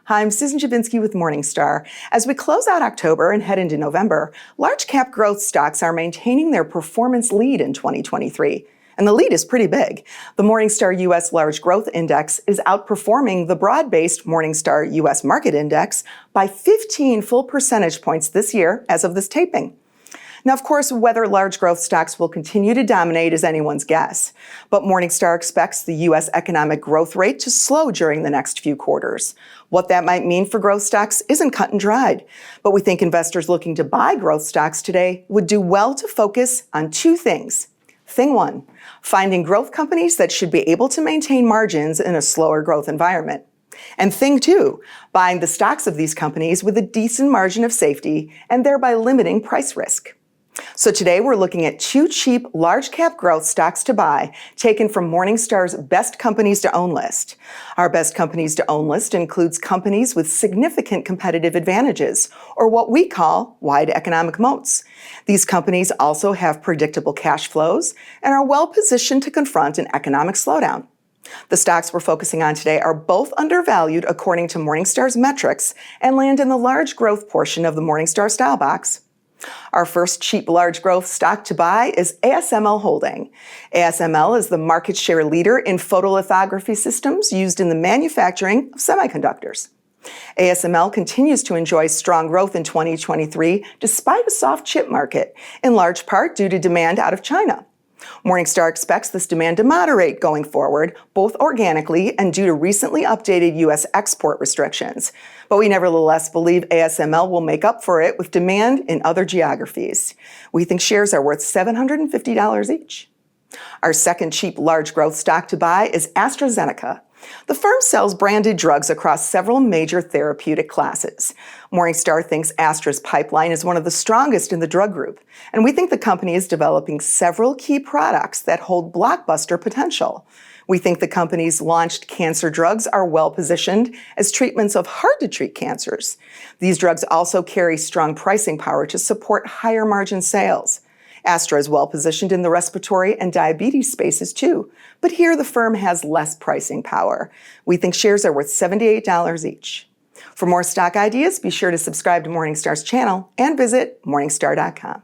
Hi, I'm Susan Jabinsky with Morningstar. As we close out October and head into November, large cap growth stocks are maintaining their performance lead in 2023. And the lead is pretty big. The Morningstar U.S. Large Growth Index is outperforming the broad-based Morningstar U.S. Market Index by 15 full percentage points this year as of this taping. Now, of course, whether large growth stocks will continue to dominate is anyone's guess. But Morningstar expects the U.S. economic growth rate to slow during the next few quarters. What that might mean for growth stocks isn't cut and dried. But we think investors looking to buy growth stocks today would do well to focus on two things. Thing one, finding growth companies that should be able to maintain margins in a slower growth environment. And thing two, buying the stocks of these companies with a decent margin of safety and thereby limiting price risk. So today we're looking at two cheap large cap growth stocks to buy taken from Morningstar's Best Companies to Own list. Our Best Companies to Own list includes companies with significant competitive advantages, or what we call wide economic moats. These companies also have predictable cash flows and are well positioned to confront an economic slowdown. The stocks we're focusing on today are both undervalued according to Morningstar's metrics and land in the large growth portion of the Morningstar Style Box. Our first cheap large growth stock to buy is ASML Holding. ASML is the market share leader in photolithography systems used in the manufacturing of semiconductors. ASML continues to enjoy strong growth in 2023 despite a soft chip market, in large part due to demand out of China. Morningstar expects this demand to moderate going forward, both organically and due to recently updated U.S. export restrictions. But we nevertheless believe ASML will make up for it with demand in other geographies. We think shares are worth $750 each. Our second cheap large growth stock to buy is AstraZeneca. The firm sells branded drugs across several major therapeutic classes. Morningstar thinks Astra's pipeline is one of the strongest in the drug group, and we think the company is developing several key products that hold blockbuster potential. We think the company's launched cancer drugs are well positioned as treatments of hard-to-treat cancers. These drugs also carry strong pricing power to support higher margin sales. Astra is well positioned in the respiratory and diabetes spaces too, but here the firm has less pricing power. We think shares are worth $78 each. For more stock ideas, be sure to subscribe to Morningstar's channel and visit Morningstar.com.